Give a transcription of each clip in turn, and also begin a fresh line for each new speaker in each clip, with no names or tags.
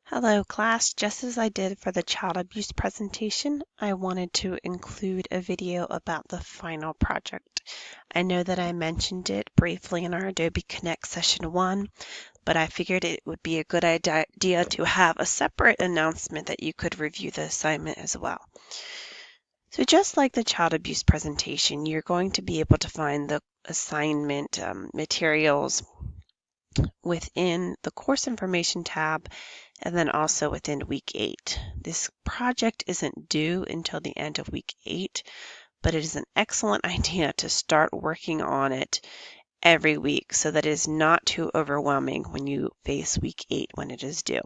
Hello class, just as I did for the child abuse presentation, I wanted to include a video about the final project. I know that I mentioned it briefly in our Adobe Connect session 1, but I figured it would be a good idea to have a separate announcement that you could review the assignment as well. So just like the child abuse presentation, you're going to be able to find the assignment materials within the course information tab and then also within week 8. This project isn't due until the end of week 8, but it is an excellent idea to start working on it every week so that it is not too overwhelming when you face week 8 when it is due.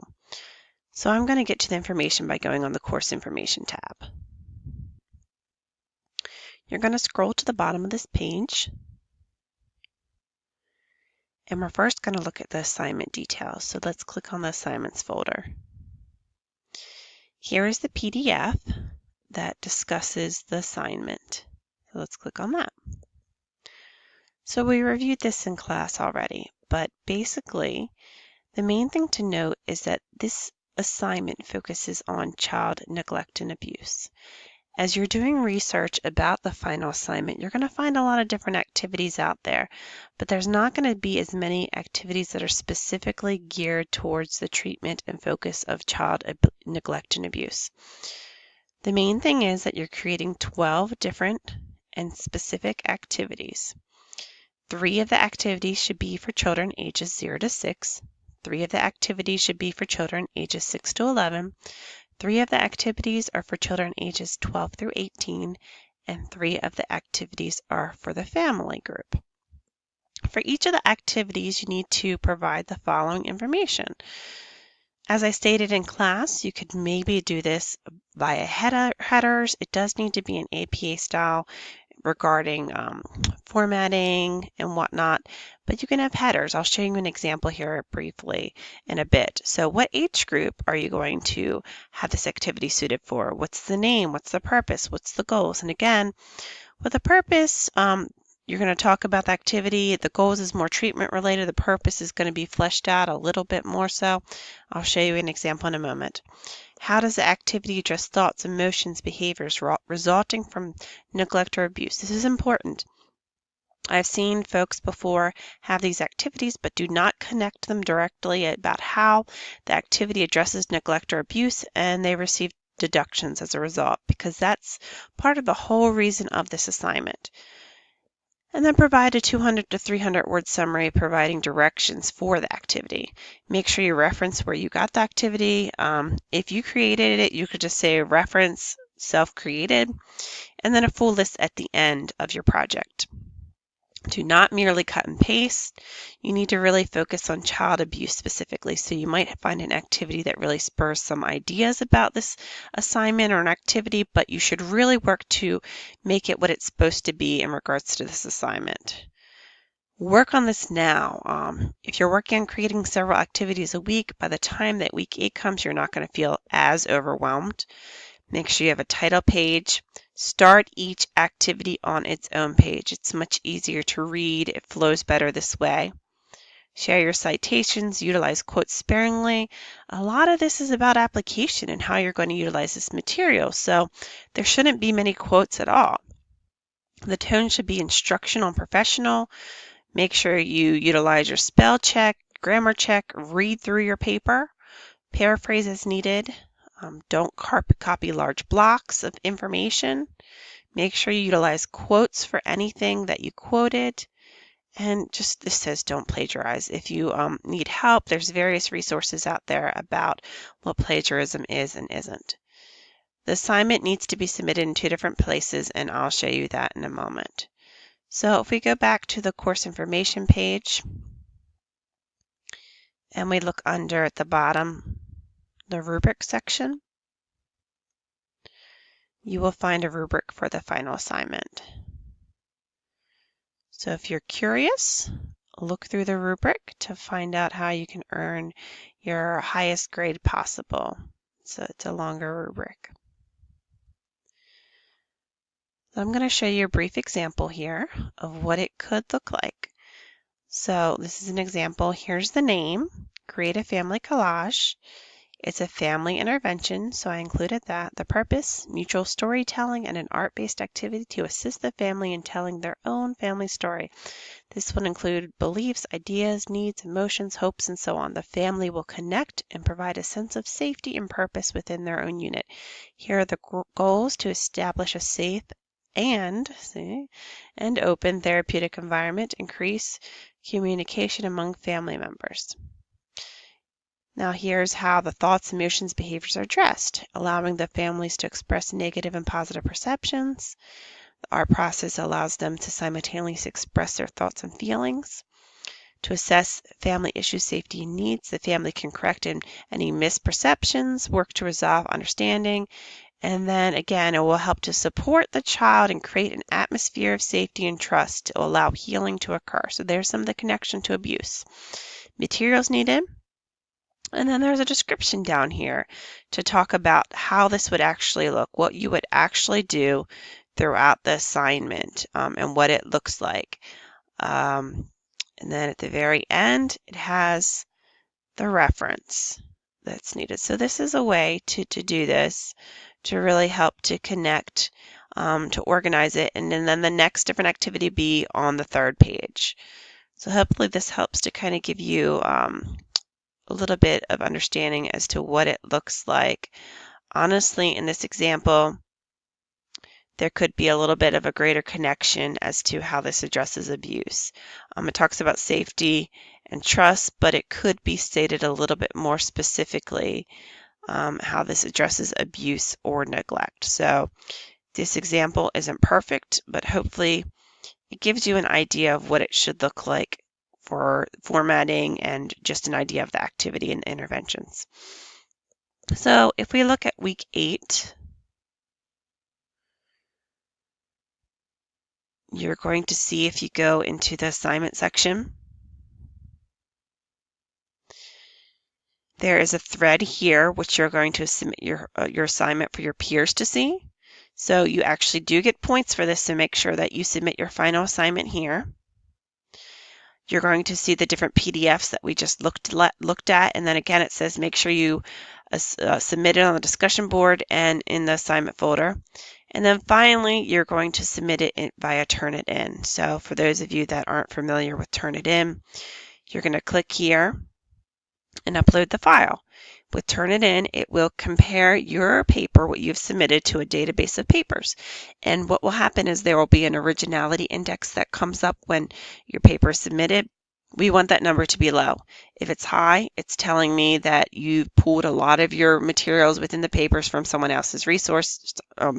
So I'm going to get to the information by going on the course information tab. You're going to scroll to the bottom of this page. And we're first going to look at the assignment details. So let's click on the assignments folder. Here is the PDF that discusses the assignment. So let's click on that. So we reviewed this in class already, but basically the main thing to note is that this assignment focuses on child neglect and abuse. As you're doing research about the final assignment, you're going to find a lot of different activities out there, but there's not going to be as many activities that are specifically geared towards the treatment and focus of child neglect and abuse. The main thing is that you're creating 12 different and specific activities. 3 of the activities should be for children ages 0 to 6. 3 of the activities should be for children ages 6 to 11. 3 of the activities are for children ages 12 through 18, and 3 of the activities are for the family group. For each of the activities, you need to provide the following information. As I stated in class, you could maybe do this via headers. It does need to be an APA style regarding formatting and whatnot, but you can have headers. I'll show you an example here briefly in a bit. So what age group are you going to have this activity suited for? What's the name? What's the purpose? What's the goals? And again, with the purpose, you're going to talk about the activity. The goals is more treatment related. The purpose is going to be fleshed out a little bit more so. I'll show you an example in a moment. How does the activity address thoughts, emotions, behaviors resulting from neglect or abuse? This is important. I've seen folks before have these activities but do not connect them directly about how the activity addresses neglect or abuse, and they receive deductions as a result, because that's part of the whole reason of this assignment. And then provide a 200 to 300 word summary providing directions for the activity. Make sure you reference where you got the activity. If you created it, you could just say reference self-created, and then a full list at the end of your project. Do not merely cut and paste. You need to really focus on child abuse specifically. So you might find an activity that really spurs some ideas about this assignment or an activity, but you should really work to make it what it's supposed to be in regards to this assignment. Work on this now. If you're working on creating several activities a week, by the time that week 8 comes, you're not going to feel as overwhelmed. Make sure you have a title page. Start each activity on its own page. It's much easier to read. It flows better this way. Share your citations. Utilize quotes sparingly. A lot of this is about application and how you're going to utilize this material, so there shouldn't be many quotes at all. The tone should be instructional and professional. Make sure you utilize your spell check, grammar check, read through your paper, paraphrase as needed. Don't copy large blocks of information. Make sure you utilize quotes for anything that you quoted. And just this says don't plagiarize. If you need help, there's various resources out there about what plagiarism is and isn't. The assignment needs to be submitted in 2 different places, and I'll show you that in a moment. So if we go back to the course information page and we look under at the bottom, the rubric section, you will find a rubric for the final assignment. So if you're curious, look through the rubric to find out how you can earn your highest grade possible. So it's a longer rubric. So I'm going to show you a brief example here of what it could look like. So this is an example. Here's the name, create a family collage. It's a family intervention, so I included that. The purpose, mutual storytelling and an art-based activity to assist the family in telling their own family story. This would include beliefs, ideas, needs, emotions, hopes, and so on. The family will connect and provide a sense of safety and purpose within their own unit. Here are the goals: to establish a safe and open therapeutic environment, increase communication among family members. Now here's how the thoughts, emotions, behaviors are addressed: allowing the families to express negative and positive perceptions. Our process allows them to simultaneously express their thoughts and feelings. To assess family issues, safety, and needs, the family can correct any misperceptions, work to resolve understanding, and then again, it will help to support the child and create an atmosphere of safety and trust to allow healing to occur. So there's some of the connection to abuse. Materials needed. And then there's a description down here to talk about how this would actually look, what you would actually do throughout the assignment, and what it looks like. And then at the very end, it has the reference that's needed. So this is a way to do this, to really help to connect, to organize it, and then the next different activity be on the third page. So hopefully this helps to kind of give you a little bit of understanding as to what it looks like. Honestly, in this example, there could be a little bit of a greater connection as to how this addresses abuse. It talks about safety and trust, but it could be stated a little bit more specifically how this addresses abuse or neglect. So this example isn't perfect, but hopefully it gives you an idea of what it should look like for formatting and just an idea of the activity and interventions. So if we look at week 8, you're going to see, if you go into the assignment section, there is a thread here which you're going to submit your assignment for your peers to see. So you actually do get points for this, so make sure that you submit your final assignment here. You're going to see the different PDFs that we just looked at, and then again it says make sure you submit it on the discussion board and in the assignment folder. And then finally, you're going to submit it via Turnitin. So for those of you that aren't familiar with Turnitin, you're going to click here and upload the file. With Turnitin, it will compare your paper, what you've submitted, to a database of papers. And what will happen is there will be an Originality Index that comes up when your paper is submitted. We want that number to be low. If it's high, it's telling me that you've pulled a lot of your materials within the papers from someone else's resource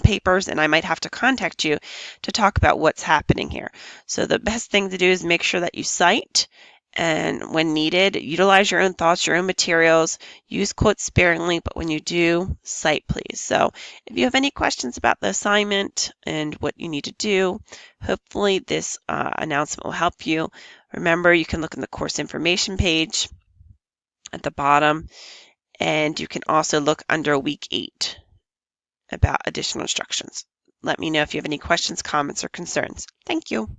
papers, and I might have to contact you to talk about what's happening here. So the best thing to do is make sure that you cite, and when needed, utilize your own thoughts, your own materials, use quotes sparingly, but when you do, cite please. So if you have any questions about the assignment and what you need to do, hopefully this announcement will help you. Remember, you can look in the course information page at the bottom, and you can also look under week 8 about additional instructions. Let me know if you have any questions, comments, or concerns. Thank you.